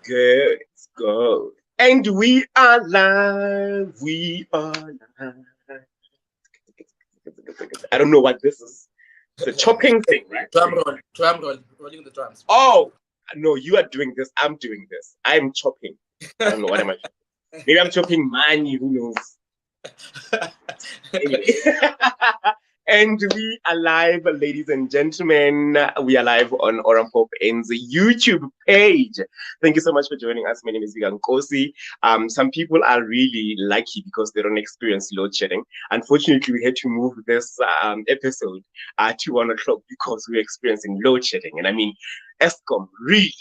good. Let's go. And we are live. We are live. I don't know what this is. It's a chopping thing, right? Drum roll, rolling the drums. Oh, no, you are doing this. I'm doing this. I'm chopping. I don't know. What am I chopping? Maybe I'm chopping money. Who knows? Anyway. And we are live, ladies and gentlemen. We are live on Mpho Mankayi's YouTube page. Thank you so much for joining us. My name is Nkosi. Some people are really lucky because they don't experience load shedding. Unfortunately, we had to move this episode to 1 o'clock because we're experiencing load shedding. And I mean, ESCOM, really.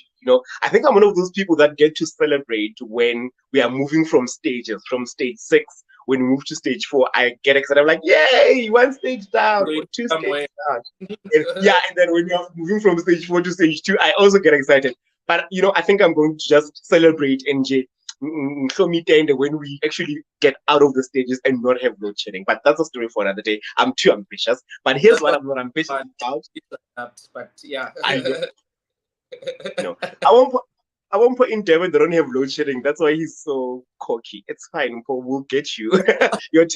I think I'm one of those people that get to celebrate when we are moving from stages, from stage 6. When we move to stage 4, I get excited. I'm like, yay, 1 stage down, or 2 stages down. And then when you're moving from stage 4 to stage 2, I also get excited. But, I think I'm going to just celebrate NJ. Show me tender when we actually get out of the stages and not have load shedding. But that's a story for another day. I'm too ambitious. But here's what I'm not ambitious about. But yeah. I won't put in Devon, they don't have load shedding. That's why he's so cocky. It's fine, Mpho, we'll get you. your,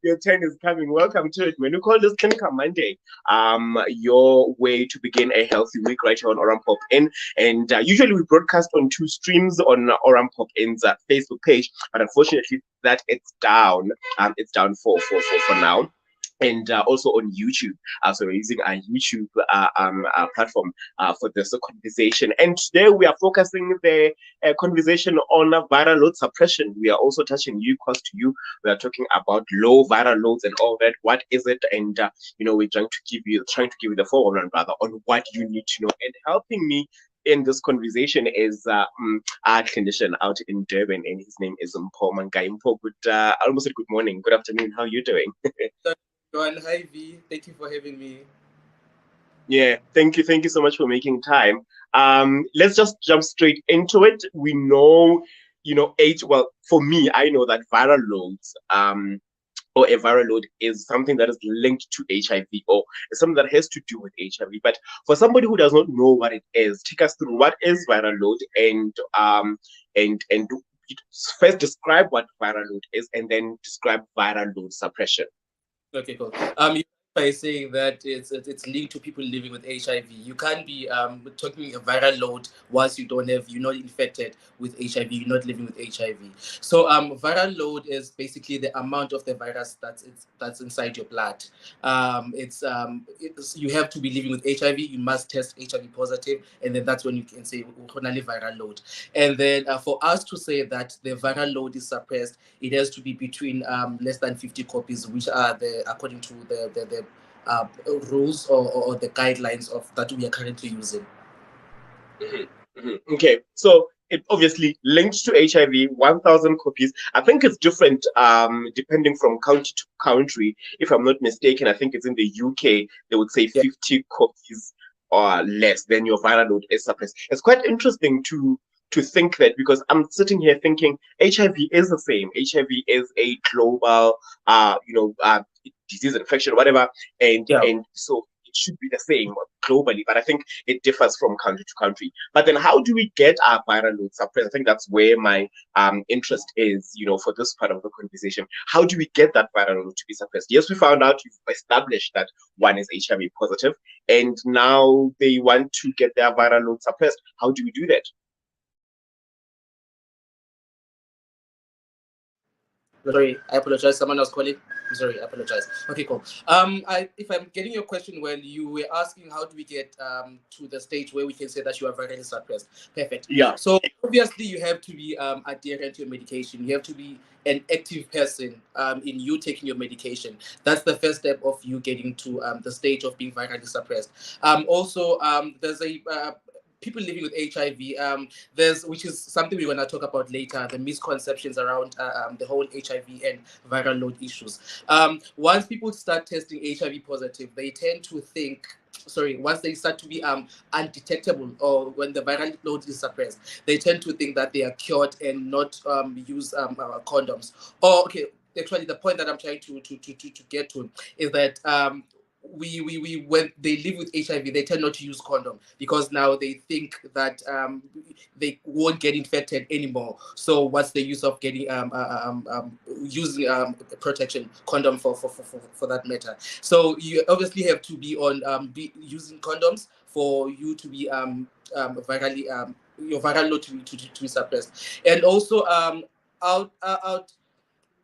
your turn is coming. Welcome to it, man. We call this Clinical Monday. Your way to begin a healthy week right here on Mpho Mankayi. And usually we broadcast on 2 streams on Mpho Mankayi's Facebook page. But unfortunately, that it's down. It's down for now. And also on YouTube. So we're using our YouTube platform for this conversation. And today we are focusing the conversation on viral load suppression. We are also touching cost to you. We are talking about low viral loads and all that. What is it? And we're trying to give you the 411 rather on what you need to know. And helping me in this conversation is our clinician out in Durban, and his name is Mpho Mankayi. Mpho, I almost said good morning, good afternoon. How are you doing? Hi V, thank you for having me. Yeah, thank you so much for making time. Let's just jump straight into it. We know, for me, I know that viral loads, or a viral load is something that is linked to HIV, or something that has to do with HIV. But for somebody who does not know what it is, take us through what is viral load, and first describe what viral load is, and then describe viral load suppression. Okay, cool. By saying that it's linked to people living with HIV. You can't be talking a viral load whilst you're not infected with HIV, you're not living with HIV. So viral load is basically the amount of the virus that's inside your blood. You have to be living with HIV. You must test HIV positive, and then that's when you can say viral load. And then for us to say that the viral load is suppressed, it has to be between less than 50 copies, which are according to the rules or the guidelines of that we are currently using. Okay, so it obviously linked to HIV, 1,000 copies. I think it's different depending from country to country. If I'm not mistaken, I think it's in the UK, they would say 50 copies or less, then your viral load is suppressed. It's quite interesting to think that, because I'm sitting here thinking HIV is the same. HIV is a global, disease, infection, whatever, and so it should be the same globally. But I think it differs from country to country. But then, how do we get our viral load suppressed? I think that's where my interest is. For this part of the conversation, how do we get that viral load to be suppressed? Yes, we found out, you've established that one is HIV positive, and now they want to get their viral load suppressed. How do we do that? Sorry, I apologize. Someone else calling. I'm sorry, I apologize. Okay, cool. If I'm getting your question well, you were asking how do we get to the stage where we can say that you are virally suppressed. Perfect. Yeah. So obviously you have to be adherent to your medication. You have to be an active person in you taking your medication. That's the first step of you getting to the stage of being virally suppressed. Also, there's a people living with HIV, which is something we're going to talk about later, the misconceptions around the whole HIV and viral load issues. Once people start testing HIV positive, they tend to think, once they start to be undetectable, or when the viral load is suppressed, they tend to think that they are cured and not use condoms. Or, okay, actually, the point that I'm trying to get to is that when they live with HIV, they tend not to use condom because now they think that they won't get infected anymore. So what's the use of getting using protection condom for that matter? So you obviously have to be on be using condoms for you to be virally your viral load to be suppressed, and also out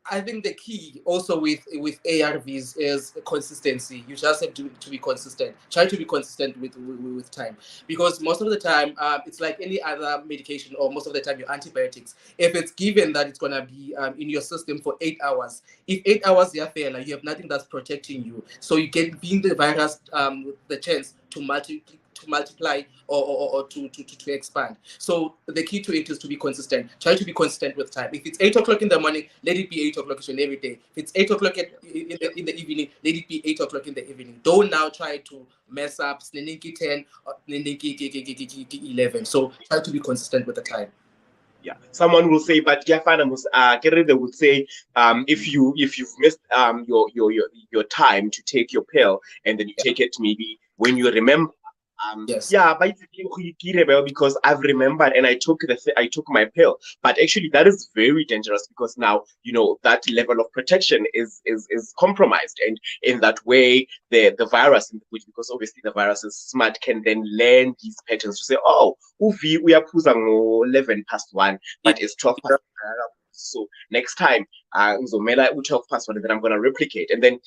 I think the key also with ARVs is consistency. You just have to be consistent. Try to be consistent with time, because most of the time it's like any other medication, or most of the time your antibiotics. If it's given that it's gonna be in your system for 8 hours, if 8 hours you fail, you have nothing that's protecting you. So you get being the virus the chance to multiply or to expand. So the key to it is to be consistent. Try to be consistent with time. If it's 8 o'clock in the morning, let it be 8 o'clock every day. If it's 8 o'clock in the evening, let it be 8 o'clock in the evening. Don't now try to mess up sneninki 10 or sneninki 11. So try to be consistent with the time. Yeah, someone will say, but Yafana they would say, if you've missed your time to take your pill, and then you take it maybe when you remember. Yes. Yeah, but because I've remembered and I took my pill. But actually, that is very dangerous, because now that level of protection is compromised, and in that way, the virus, which, because obviously the virus is smart, can then learn these patterns to say, oh, we are 11 past 1, but it's 12 past 1. So next time, ngizomela 12 past 1, and then I'm gonna replicate, and then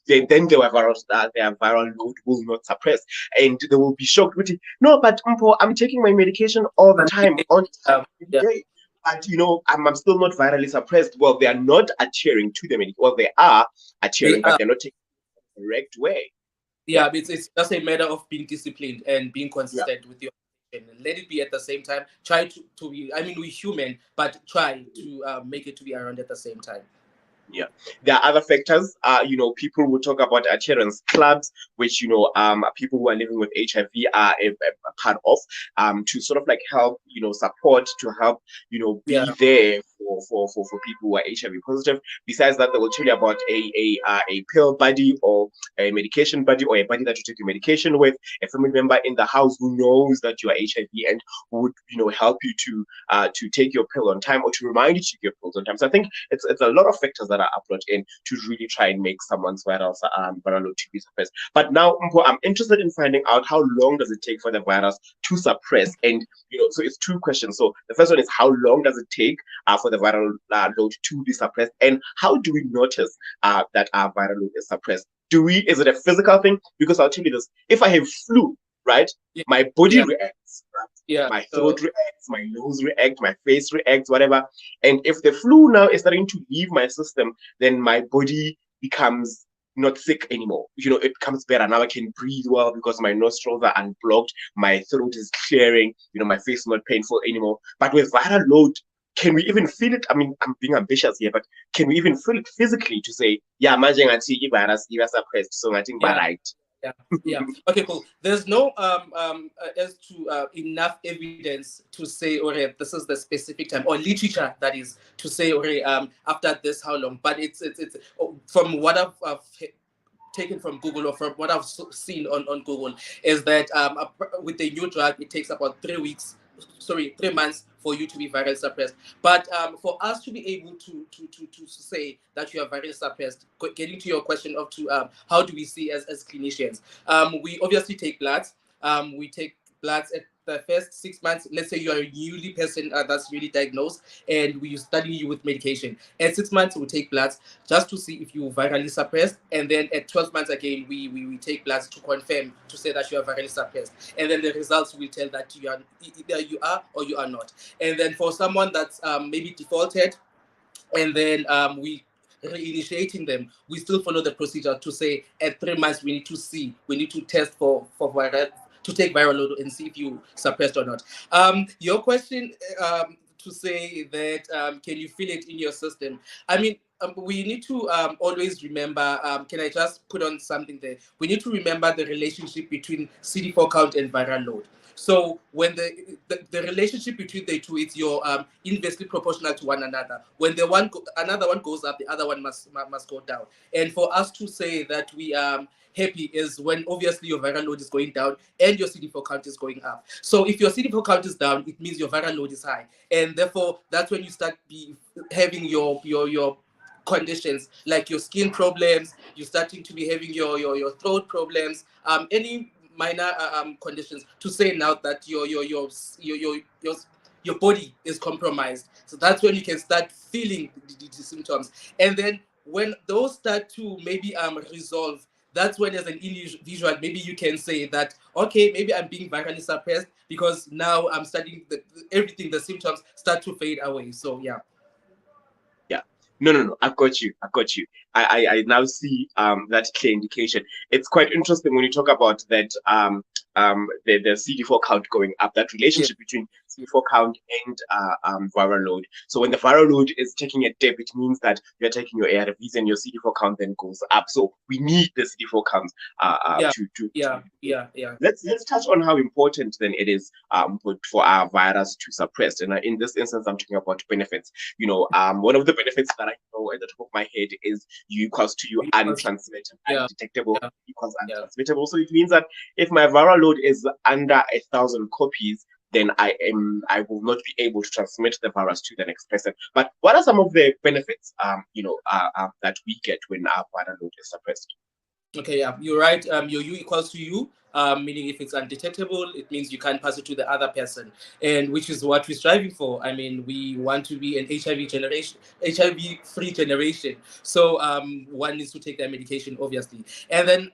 then their viral load will not suppress, and they will be shocked with it. No, but Mpho, I'm taking my medication all the time, on time, Yeah. every day. But I'm still not virally suppressed. Well, they are not adhering to the medication. Well, they are adhering, but they're not taking it the correct way. Yeah, it's just a matter of being disciplined and being Yeah. consistent with your and let it be at the same time. Try to be, I mean, we're human, but try to make it to be around at the same time. Yeah, there are other factors. People will talk about adherence clubs, which people who are living with HIV are a part of, to sort of like help, support, to help, be Yeah. there for people who are HIV positive. Besides that, they will tell you about a pill buddy, or a medication buddy, or a buddy that you take your medication with, a family member in the house who knows that you are HIV, and would help you to take your pill on time, or to remind you to take your pills on time. So I think it's a lot of factors that are brought in to really try and make someone's viral load to be suppressed. But now, Mpho, I'm interested in finding out, how long does it take for the virus to suppress? And so it's two questions. So the first one is, how long does it take for the viral load to be suppressed, and how do we notice that our viral load is suppressed? Is it a physical thing? Because I'll tell you this: if I have flu, right, my body reacts. Right? Yeah. My throat reacts, my nose reacts, my face reacts, whatever. And if the flu now is starting to leave my system, then my body becomes not sick anymore. It comes better. Now I can breathe well because my nostrils are unblocked, my throat is clearing, my face is not painful anymore. But with viral load, can we even feel it? I mean, I'm being ambitious here, but can we even feel it physically to say, yeah, imagine I see virus suppressed, so I think right. Yeah. Okay, cool. There's no as to enough evidence to say, okay, this is the specific time, or literature that is to say, okay, after this, how long? But it's from what I've taken from Google, or from what I've seen on Google, is that with the new drug, it takes about 3 months for you to be virally suppressed. But for us to be able to say that you are virally suppressed, getting to your question of how do we see as clinicians, we obviously take bloods. We take bloods at the first 6 months. Let's say you are a newly person that's newly diagnosed, and we study you with medication. At 6 months, we take bloods just to see if you're virally suppressed, and then at 12 months again, we take bloods to confirm, to say that you are virally suppressed, and then the results will tell that either you are or you are not. And then for someone that's maybe defaulted, and then we reinitiating them, we still follow the procedure to say at 3 months we need to test for viral, to take viral load and see if you suppressed or not. Your question to say that can you feel it in your system? I mean, we need to always remember. Can I just put on something there? We need to remember the relationship between CD4 count and viral load. So when the relationship between the two, it's your inversely proportional to one another. When another one goes up, the other one must go down. And for us to say that we happy is when obviously your viral load is going down and your CD4 count is going up. So if your CD4 count is down, it means your viral load is high, and therefore that's when you start having your conditions like your skin problems. You're starting to be having your throat problems, any minor conditions, to say now that your body is compromised. So that's when you can start feeling the symptoms. And then when those start to maybe resolve, that's when, as an individual, maybe you can say that, okay, maybe I'm being virally suppressed because now I'm starting everything, the symptoms start to fade away. So yeah. Yeah. No. I've got you. I now see that clear indication. It's quite interesting when you talk about that the CD4 count going up, that Yeah. relationship between CD4 count and viral load. So when the viral load is taking a dip, it means that you're taking your ARVs and your CD4 count then goes up. So we need the CD4 counts Yeah. to Yeah. let's touch on how important then it is for our virus to suppress. And in this instance, I'm talking about benefits. One of the benefits that I know at the top of my head is U equals to U untransmittable, Yeah. undetectable Yeah. equals Yeah. untransmittable. So it means that if my viral load is under 1,000 copies, then I will not be able to transmit the virus to the next person. But what are some of the benefits that we get when our viral load is suppressed? Okay, yeah, you're right. Your U equals to U, meaning if it's undetectable, it means you can't pass it to the other person, and which is what we're striving for. I mean, we want to be an HIV generation, HIV-free generation. So one needs to take their medication, obviously, and then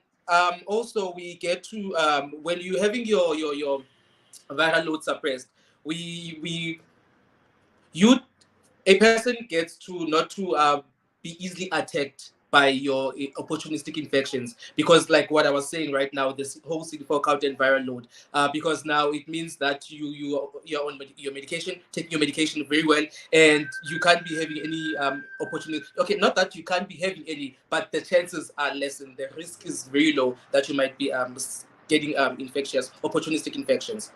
also we get to when you're having your viral load suppressed, we you a person gets to not to be easily attacked by your opportunistic infections, because like what I was saying right now, this whole CD4 count and viral load, because now it means that you're on your medication, taking your medication very well, and you can't be having any opportunity. Okay, not that you can't be having any, but the chances are less and the risk is very low that you might be getting infectious opportunistic infections.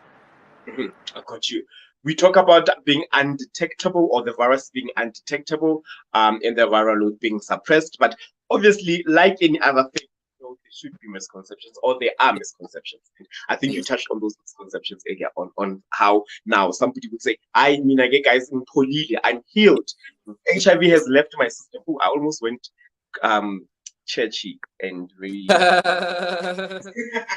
I got you. We talk about being undetectable, or the virus being undetectable, and the viral load being suppressed. But obviously, like any other thing, there should be misconceptions, or there are misconceptions. And I think you Yes. touched on those misconceptions earlier on how now somebody would say, I mean, I get guys in Polili, I'm healed. HIV has left my system. Oh, I almost went churchy and really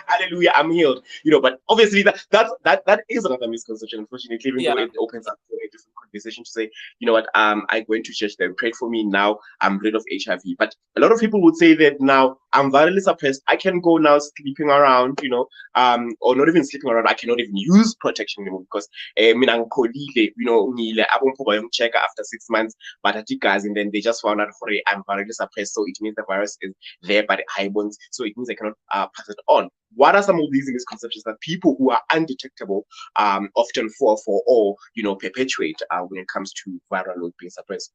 hallelujah, I'm healed. But obviously that is another misconception, unfortunately, even though Yeah. it opens up to a different conversation to say, what, I went to church, they prayed for me, now I'm rid of HIV. But a lot of people would say that now I'm virally suppressed, I can go now sleeping around, or not even sleeping around, I cannot even use protection anymore because mina ngikholile, ngile abompho bayongcheck after 6 months, but I took guys, and then they just found out I'm virally suppressed, so it means the virus is there but high bonds, so it means I cannot pass it on. What are some of these misconceptions that people who are undetectable often fall for, or perpetuate when it comes to viral load being suppressed?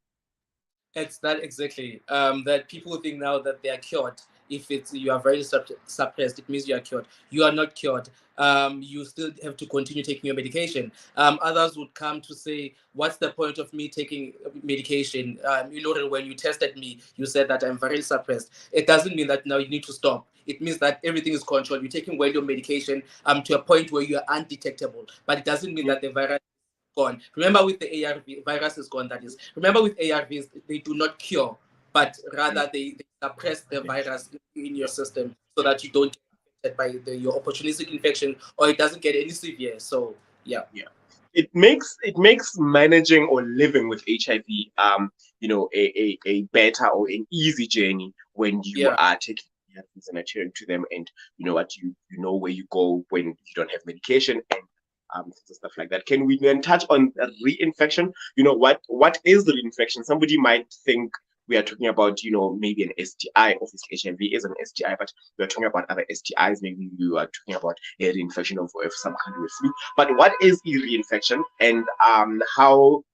It's that exactly. That people think now that they are cured. If it's you are very suppressed, it means you are cured. You are not cured. You still have to continue taking your medication. Others would come to say, "What's the point of me taking medication?" When you tested me, you said that I'm very suppressed. It doesn't mean that now you need to stop. It means that everything is controlled. You're taking well your medication to a point where you are undetectable. But it doesn't mean that the virus gone. Remember, with the ARV, virus is gone. That is, remember with ARVs, they do not cure, but rather they suppress the virus in your system so that you don't get affected by your opportunistic infection, or it doesn't get any severe. So yeah. Yeah, it makes managing or living with HIV a better or an easy journey when you Yeah. are taking therapies and adhering to them, and what you know where you go when you don't have medication, and stuff like that. Can we then touch on reinfection? What is the reinfection? Somebody might think we are talking about, maybe an STI. Obviously, HIV is an STI, but we're talking about other STIs. Maybe you are talking about a reinfection of some kind of flu. But what is a reinfection, and how,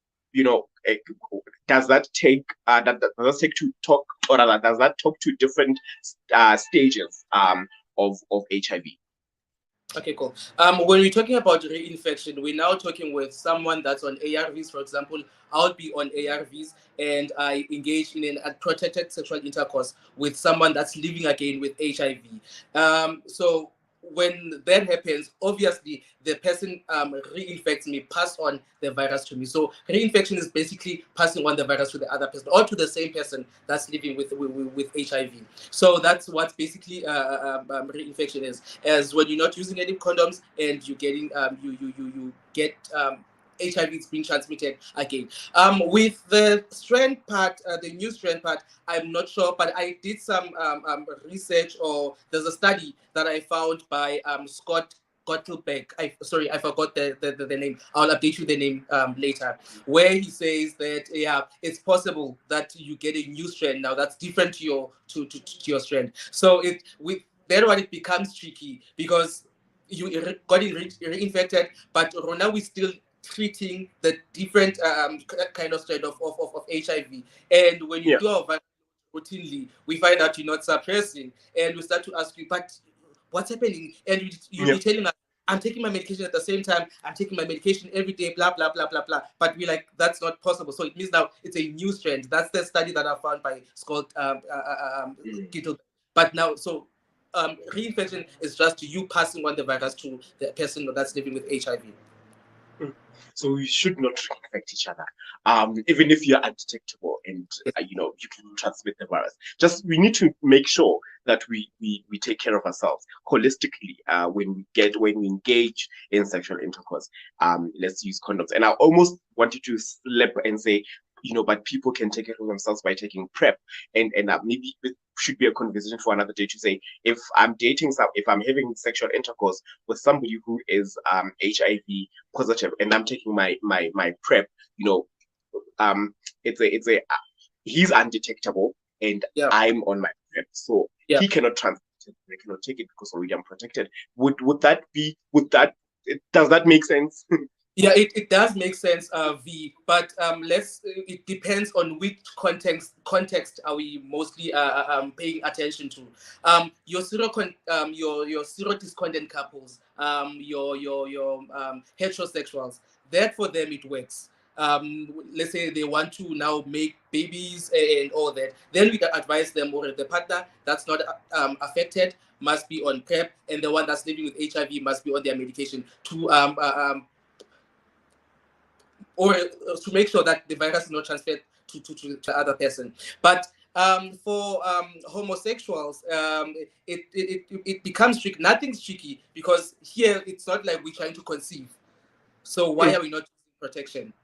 does that take does that take to talk, or rather, does that talk to different stages of HIV? Okay, cool. When we're talking about reinfection, we're now talking with someone that's on ARVs, for example. I would be on ARVs and I engage in an unprotected sexual intercourse with someone that's living again with HIV. So when that happens, obviously the person reinfects me, pass on the virus to me. So reinfection is basically passing on the virus to the other person or to the same person that's living with HIV. So that's what basically reinfection is. As when you're not using any condoms and you're getting you get HIV is being transmitted again. With the strand part, the new strand part, I'm not sure, but I did some research, or there's a study that I found by Scott Gottelbeck. I forgot the name. I'll update you the name later. Where he says that it's possible that you get a new strand now that's different to your strand. So with that one, it becomes tricky because you got reinfected, but now we still treating the different kind of strand of HIV. And when you Yeah. do our vaccine routinely, we find out you're not suppressing, and we start to ask you, but what's happening? And you'll Yeah. be telling us, I'm taking my medication at the same time. I'm taking my medication every day, blah, blah, blah, blah, blah. But we're like, that's not possible. So it means now it's a new strand. That's the study that I found by Scott Gittel. But now, so reinfection is just you passing on the virus to the person that's living with HIV. So we should not infect each other, even if you're undetectable and you can transmit the virus. Just we need to make sure that we take care of ourselves holistically when we engage in sexual intercourse. Let's use condoms. And I almost wanted to slip and say, but people can take care of themselves by taking PrEP, and maybe it should be a conversation for another day to say, if I'm having sexual intercourse with somebody who is HIV positive and I'm taking my PrEP, it's a he's undetectable and I'm on my PrEP, so he cannot transmit it. I cannot take it because already I'm protected. Does that make sense? Yeah, it does make sense, V. But it depends on which context are we mostly paying attention to. Your serodiscordant couples, your heterosexuals. That for them it works. Let's say they want to now make babies and all that. Then we can advise them, or the partner that's not affected must be on PrEP, and the one that's living with HIV must be on their medication to or to make sure that the virus is not transferred to the other person. But for homosexuals, it becomes tricky. Nothing's tricky because here it's not like we're trying to conceive. So why are we not using protection?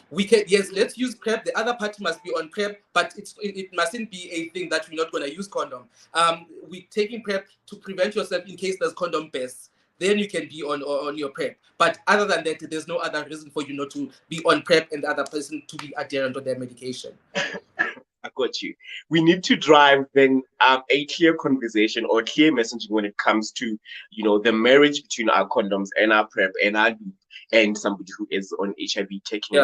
We can, yes, let's use PrEP. The other party must be on PrEP, but it mustn't be a thing that we're not going to use condom. We're taking PrEP to prevent yourself in case there's condom bursts. Then you can be on your PrEP. But other than that, there's no other reason for you not to be on PrEP and the other person to be adherent to their medication. I got you. We need to drive then a clear conversation or clear messaging when it comes to, the marriage between our condoms and our PrEP and our loop and somebody who is on HIV taking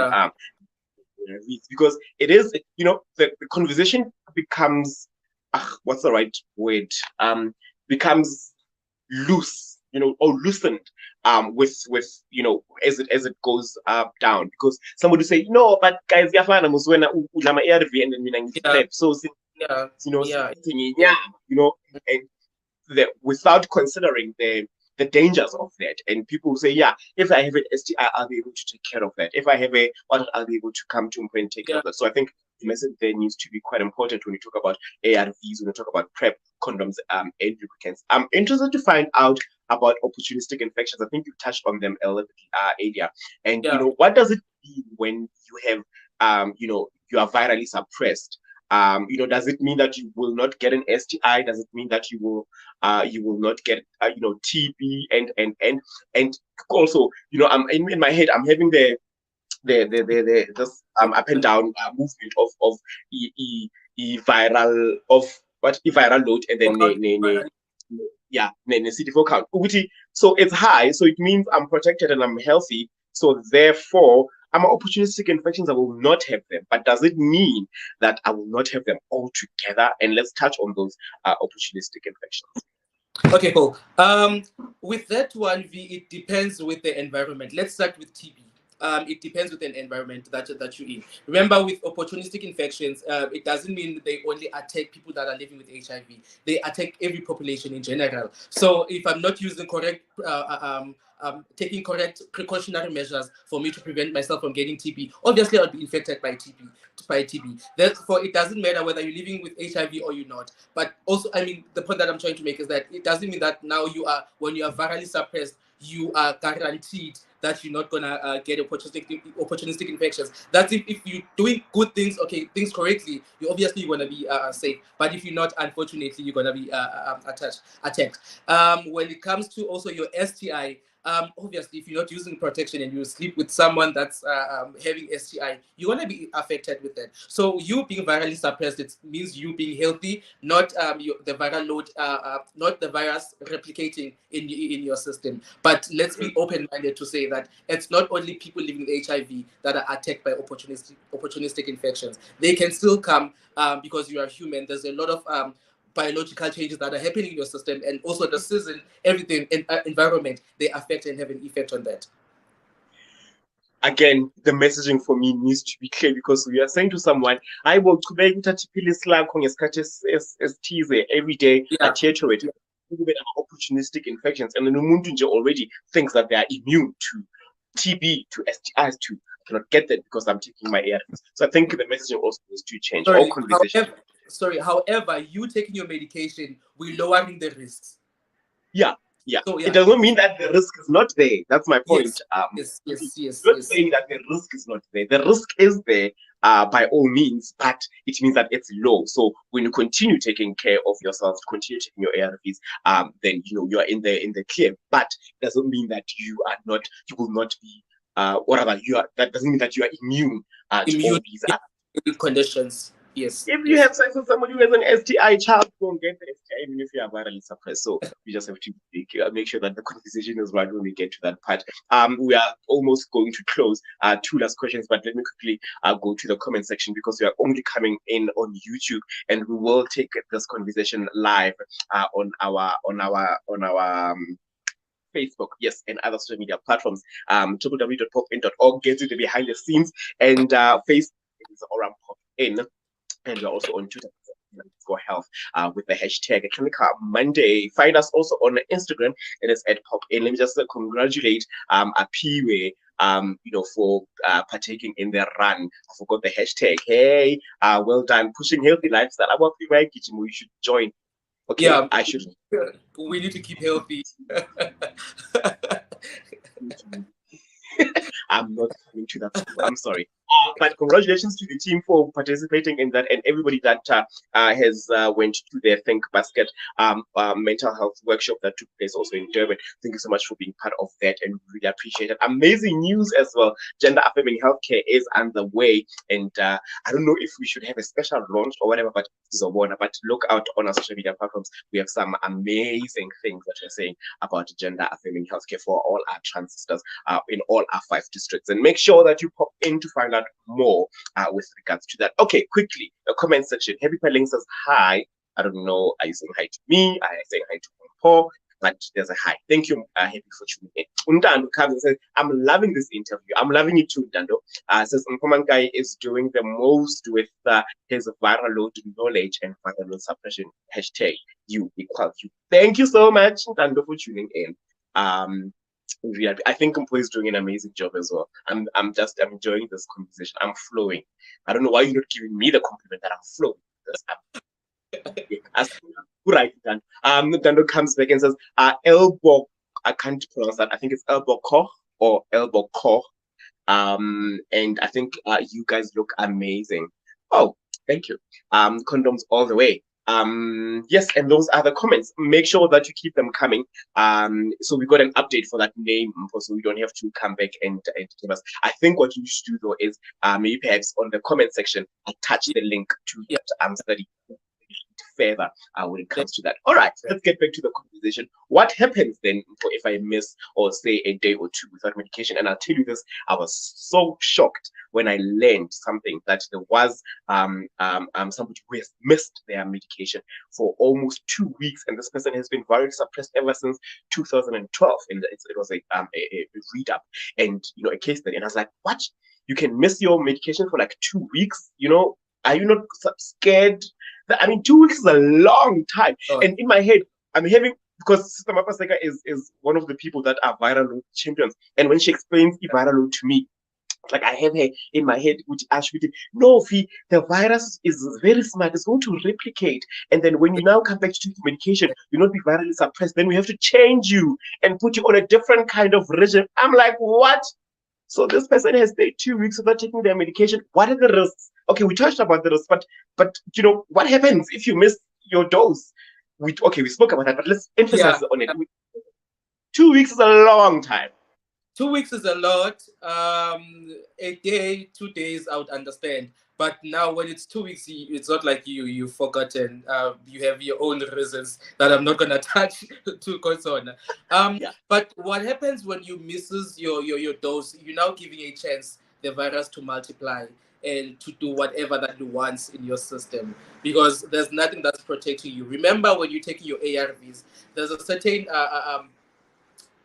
because it is, the conversation becomes, what's the right word? Becomes loose, or loosened with as it goes up down, because somebody say, no, but guys, yafana muswena udlama ARV and then mina PrEP, so and without considering the dangers of that. And people say, if I have an STI, I'll be able to take care of that. If I have I'll be able to come to and take care of that. So I think the message there needs to be quite important when you talk about ARVs, when you talk about PrEP, condoms, and lubricants. I'm interested to find out about opportunistic infections. I think you touched on them earlier. And what does it mean when you have you are virally suppressed? Does it mean that you will not get an STI? Does it mean that you will not get TB and also I'm in my head I'm having this up and down movement of viral load and then CD4 count. So it's high, so it means I'm protected and I'm healthy. So therefore, I'm opportunistic infections. I will not have them. But does it mean that I will not have them altogether? And let's touch on those opportunistic infections. Okay, cool. With that one, it depends with the environment. Let's start with TB. It depends with an environment that you're in. Remember, with opportunistic infections, it doesn't mean they only attack people that are living with HIV. They attack every population in general. So if I'm not using correct, taking correct precautionary measures for me to prevent myself from getting TB, obviously I'll be infected by TB. Therefore, it doesn't matter whether you're living with HIV or you're not. But also, I mean, the point that I'm trying to make is that it doesn't mean that now when you are virally suppressed, you are guaranteed that you're not gonna get opportunistic infections. That's if you're doing good things, okay, things correctly, you obviously gonna be safe. But if you're not, unfortunately, you're gonna be attacked. When it comes to also your STI, obviously, if you're not using protection and you sleep with someone that's having STI, you're gonna be affected with that. So you being virally suppressed, it means you being healthy, not the viral load, not the virus replicating in your system. But let's be open-minded to say that it's not only people living with HIV that are attacked by opportunistic infections. They can still come because you are human. There's a lot of biological changes that are happening in your system, and also the season, everything, environment, they affect and have an effect on that. Again, the messaging for me needs to be clear, because we are saying to someone, I will every day, adhere to it. Opportunistic infections, and then umuntu already thinks that they are immune to TB, to STIs, to I cannot get that because I'm taking my ARVs. So I think the messaging also needs to change. All conversation. However, you taking your medication, we're lowering the risks. Yeah. So, it does not mean that the risk is not there. That's my point. Yes. Not saying that the risk is not there. The risk is there by all means, but it means that it's low. So when you continue taking care of yourself, continue taking your ARVs, then you are in the clear. But it doesn't mean that you will not be that doesn't mean that you are immune to all these conditions. Yes. If you have sex with somebody who has an STI, child won't get the STI even if you are virally suppressed. So we just have to make sure that the conversation is right when we get to that part. We are almost going to close. Two last questions, but let me quickly go to the comment section, because we are only coming in on YouTube, and we will take this conversation live on our Facebook, yes, and other social media platforms. www.popin.org gets you the behind the scenes, and Facebook is around popin. And we're also on Twitter for health with the hashtag Clinical Monday. Find us also on Instagram. It is at popin. Let me just congratulate Apiwe for partaking in the run. I forgot the hashtag. Hey, well done. Pushing healthy lifestyle. You should join. Okay, yeah, I should. We need to keep healthy. I'm not coming to that school. I'm sorry. But congratulations to the team for participating in that, and everybody that has went to their Think Basket mental health workshop that took place also in Durban. Thank you so much for being part of that, and we really appreciate it. Amazing news as well. Gender affirming healthcare is underway, and I don't know if we should have a special launch or whatever, but look out on our social media platforms. We have some amazing things that we're saying about gender affirming healthcare for all our trans sisters in all our 5 districts, and make sure that you pop in to find out more with regards to that. Okay, quickly, the comment section. Happy Pelling says hi. I don't know, are you saying hi to me? Are you saying hi to Mpho? But there's a hi. Thank you, Happy, for tuning in. Undando comes and says, I'm loving this interview. I'm loving it too, Dando. Says Mpho Mankayi is doing the most with his viral load knowledge and viral load suppression. Hashtag you equal you. Thank you so much, Dando, for tuning in. I think Mpho is doing an amazing job as well. I'm enjoying this conversation. I'm flowing. I don't know why you're not giving me the compliment that I'm flowing. Right, Dan. Dando comes back and says, elbow, I can't pronounce that. I think it's elbow koch or elbow koch. And I think you guys look amazing. Oh, thank you. Condoms all the way. Yes, and those are the comments. Make sure that you keep them coming. So we got an update for that name, so we don't have to come back and give us. I think what you should do though is maybe perhaps on the comment section attach the link to that study further when it comes to that. All right, let's get back to the conversation. What happens then if I miss or say a day or two without medication? And I'll tell you this, I was so shocked when I learned something that there was somebody who has missed their medication for almost 2 weeks, and this person has been virally suppressed ever since 2012. And it was a read up and a case study. And I was like, what? You can miss your medication for like 2 weeks? Are you not scared? I mean, 2 weeks is a long time. Oh. And in my head, I'm having, because Sister Mpho Mankayi is one of the people that are viral load champions. And when she explains viral load to me, like I have her in my head, which actually, no, Fee, the virus is very smart. It's going to replicate. And then when you now come back to take medication, you'll not be virally suppressed. Then we have to change you and put you on a different kind of regime. I'm like, what? So this person has stayed 2 weeks without taking their medication. What are the risks? Okay, we touched about the risks, but what happens if you miss your dose? We spoke about that, but let's emphasize on it. 2 weeks is a long time. 2 weeks is a lot. A day, 2 days, I would understand. But now, when it's 2 weeks, it's not like you've forgotten. You have your own reasons that I'm not gonna touch to concern. But what happens when you misses your dose? You're now giving a chance the virus to multiply and to do whatever that it wants in your system, because there's nothing that's protecting you. Remember, when you're taking your ARVs, there's a certain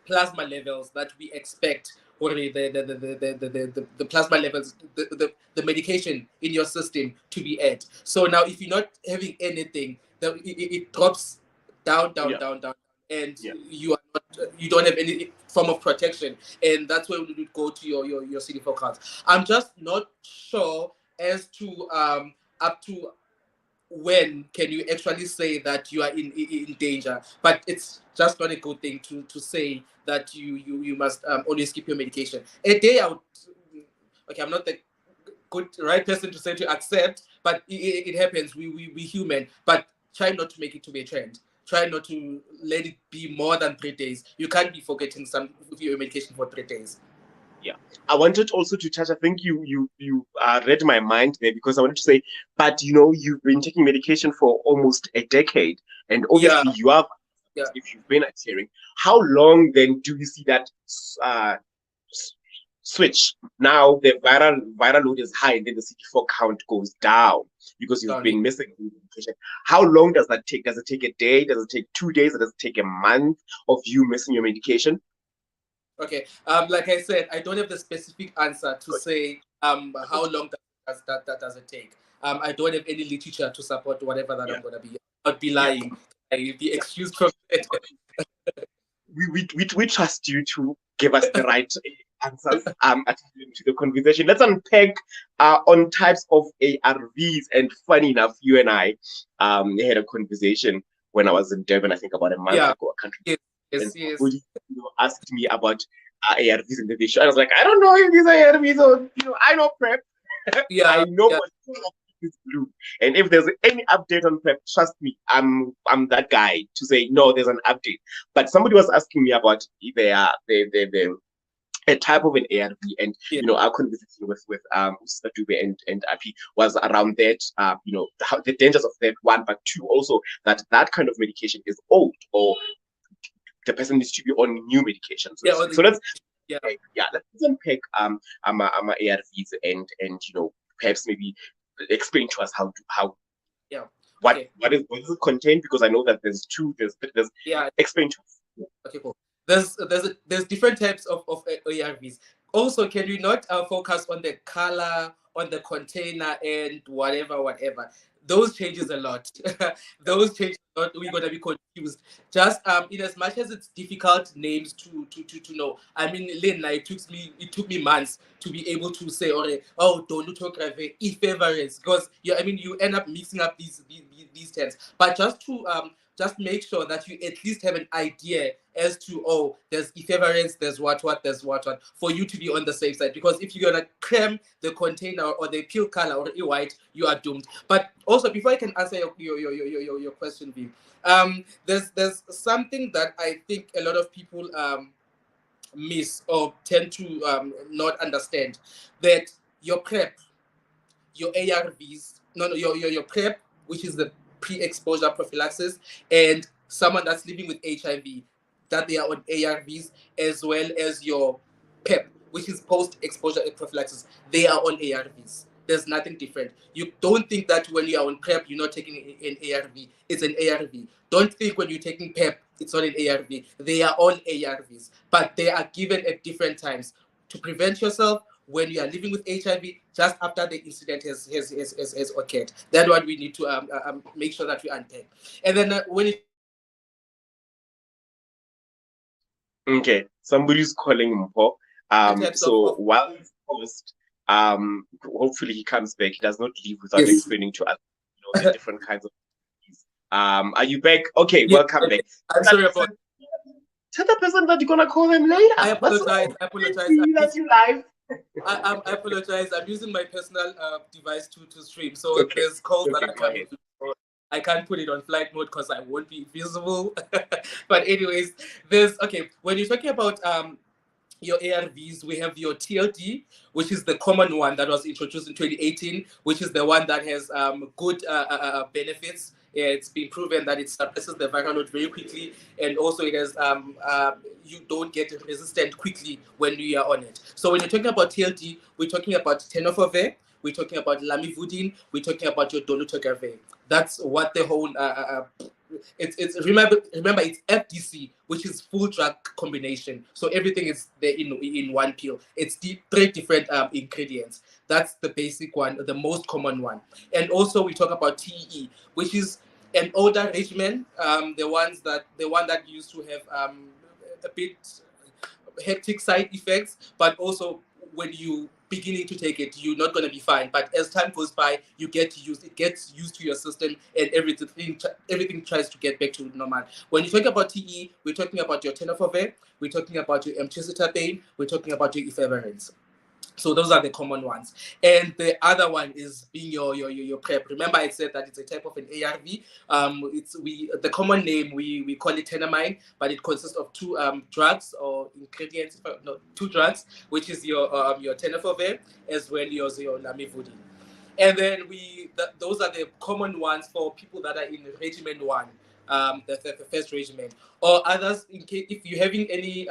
plasma levels that we expect, or the plasma levels, the medication in your system to be at. So now, if you're not having anything, it drops down, and you don't have any form of protection, and that's where we would go to your CD4 counts. I'm just not sure as to up to when can you actually say that you are in danger, but it's just not a good thing to say that you must always keep your medication. A day out, okay, I'm not the right person to say to accept, but it happens. We human, but try not to make it to be a trend. Try not to let it be more than 3 days. You can't be forgetting some of your medication for 3 days. Yeah, I wanted also to touch. I think you read my mind there, because I wanted to say, but you've been taking medication for almost a decade, and obviously you have. Yeah. If you've been adhering, how long then do you see that switch? Now the viral load is high, and then the CD4 count goes down because you've been missing medication. How long does that take? Does it take a day? Does it take 2 days? Or does it take a month of you missing your medication? Okay. Like I said, I don't have the specific answer to say how long that does it take. I don't have any literature to support whatever that I'm gonna be. I'd be lying. I'd be excused from it. We trust you to give us the right answers to the conversation. Let's unpack on types of ARVs. And funny enough, you and I had a conversation when I was in Durban, I think about a month ago. Yes. Somebody asked me about ARVs in the show. I was like, I don't know if these are ARVs or I know PrEP. I know what is blue. And if there's any update on PrEP, trust me, I'm that guy to say no, there's an update. But somebody was asking me about a type of an ARV, and our conversation with Sister Dube and Api was around that, the dangers of that, one, but two, also that kind of medication is old, or the person needs to be on new medications. So let's unpack ARVs and perhaps maybe explain to us what is it contain, because I know that there's two. There's explain to us. Okay, cool. There's different types of ARVs. Also, can we not focus on the color, on the container, and whatever? Those changes a lot. Those changes a lot. We're gonna be confused. Just in as much as it's difficult names to know. I mean, Lena, it took me months to be able to say, oh, dolutegravir, efavirenz, because you end up mixing up these terms. But just make sure that you at least have an idea as to, there's efavirenz, there's what, for you to be on the safe side. Because if you're gonna cram the container or the pill color or white, you are doomed. But also, before I can answer your question, V, there's something that I think a lot of people miss or tend to not understand, that your PrEP, your ARVs, your PrEP, which is the pre-exposure prophylaxis, and someone that's living with HIV, that they are on ARVs, as well as your PEP, which is post-exposure prophylaxis. They are on ARVs. There's nothing different. You don't think that when you are on PrEP, you're not taking an ARV. It's an ARV. Don't think when you're taking PEP, it's not an ARV. They are all ARVs, but they are given at different times to prevent yourself when you are living with HIV just after the incident has occurred. That's what we need to make sure that we unpack. And then when it Okay, somebody's calling Mpho. types So of while he's post, hopefully he comes back. He does not leave without yes, explaining to us, the different kinds of things. Are you back? Okay, yes, welcome back. I'm sorry about. Tell the person that you're gonna call him later. I What's apologize. wrong? I apologize. That's you live. I apologize. I'm using my personal device to stream, so Okay, there's calls that okay, are go coming ahead. through. So I can't put it on flight mode because I won't be visible. But anyways, there's okay. When you're talking about your ARVs, we have your TLD, which is the common one that was introduced in 2018, which is the one that has good benefits. Yeah, it's been proven that it suppresses the viral load very quickly, and also it has you don't get resistant quickly when you are on it. So when you're talking about TLD, we're talking about tenofovir, we're talking about lamivudine, we're talking about your dolutegravir. That's what the whole it's remember it's FDC, which is full drug combination. So everything is there in one pill. It's three different ingredients. That's the basic one, the most common one. And also we talk about TEE, which is an older regimen. The one that used to have a bit hectic side effects, but also when you beginning to take it, you're not going to be fine. But as time goes by, you get used. It gets used to your system, and everything tries to get back to normal. When you talk about TE, we're talking about your tenofovir, we're talking about your emtricitabine, we're talking about your efavirenz. So those are the common ones. And the other one is being your PrEP. Remember, I said that it's a type of an ARV. It's the common name we call it tenamine, but it consists of two drugs or ingredients. No, two drugs, which is your tenofovir as well as your lamivudine. And then those are the common ones for people that are in regimen one, the first regimen, or others in case if you're having any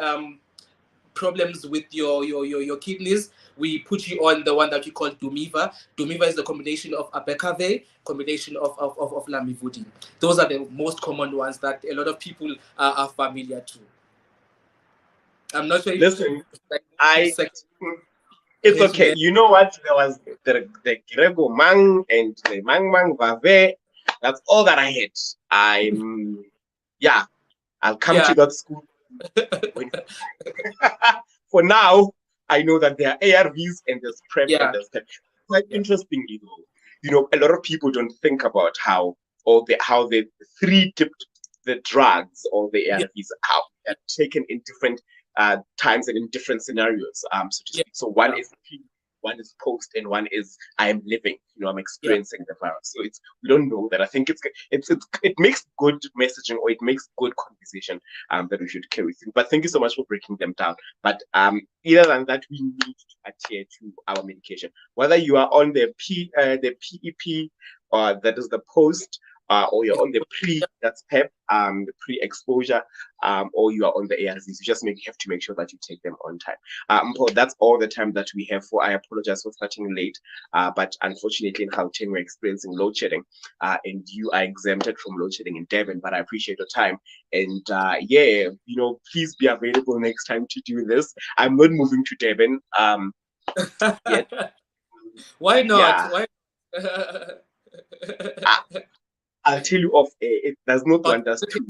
problems with your kidneys, we put you on the one that we call Dumiva. Dumiva is the combination of abacavir, combination of lamivudine. Those are the most common ones that a lot of people are familiar to. I'm not sure if Listen, like I. sex It's okay. regimen. You know what? There was the Grego Mang and the Mang Vave. That's all that I had. Yeah, I'll come Yeah, to that school. For now, I know that there are ARVs and there's PrEP and yeah, there's PEP. Quite yeah, interestingly, though, a lot of people don't think about how the three dipped the drugs or the yeah, ARVs how they're taken in different times and in different scenarios, so to yeah, speak. So one yeah, is one is post, and one is I am living. I'm yeah. experiencing the virus. So we don't know that. I think it makes good messaging, or it makes good conversation that we should carry through. But thank you so much for breaking them down. But other than that, we need to adhere to our medication. Whether you are on the PEP, or that is the post, or you're on the that's PEP, the pre-exposure, or you are on the ARVs. You just have to make sure that you take them on time. That's all the time that we have for. I apologize for starting late, but unfortunately in Gauteng we're experiencing load shedding, and you are exempted from load shedding in Devon. But I appreciate your time, and please be available next time to do this. I'm not moving to Devon yet. Why not? Yeah, Why? I, I'll tell you off air. It does not Okay. want us to.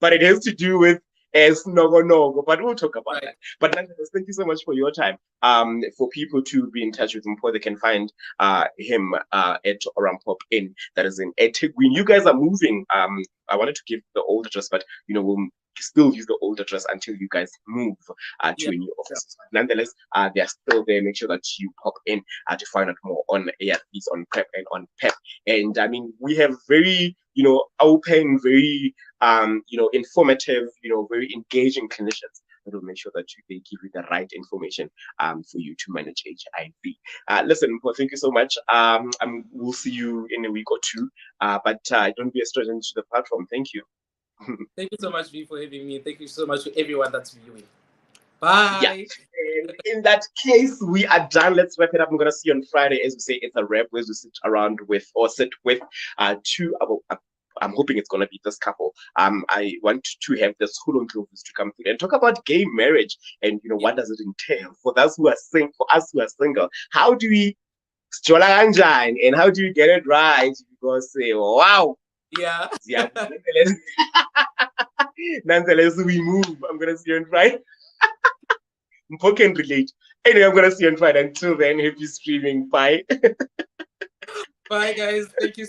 But it has to do with Nogo Nogo, but we'll talk about Right. that. But nonetheless, thank you so much for your time. For people to be in touch with Mpho, they can find him at Orampop Inn, that is in Etegwin. You guys are moving. I wanted to give the old address, but we'll still use the old address until you guys move Yeah. to a new office. Yeah. Nonetheless, they are still there. Make sure that you pop in to find out more on ARVs, on PrEP, and on PEP. And I mean, we have very open, very informative, very engaging clinicians that will make sure that they give you the right information for you to manage HIV. Listen, Mpho, thank you so much. We'll see you in a week or two. But don't be a stranger to the platform. Thank you. Thank you so much, V, for having me. Thank you so much to everyone that's viewing. Bye. Yeah. And in that case, we are done. Let's wrap it up. I'm gonna see you on Friday. As we say, it's a wrap where we sit with two. I'm hoping it's gonna be this couple. I want to have this Hulontlofus to come through and talk about gay marriage and what does it entail for us who are single. How do we stola kanjani and how do you get it right? Because wow. Yeah. Nonetheless, we move. I'm gonna see you on Friday. Mpho can relate. Anyway, I'm gonna see you on Friday. Until then, happy streaming. Bye. Bye, guys. Thank you so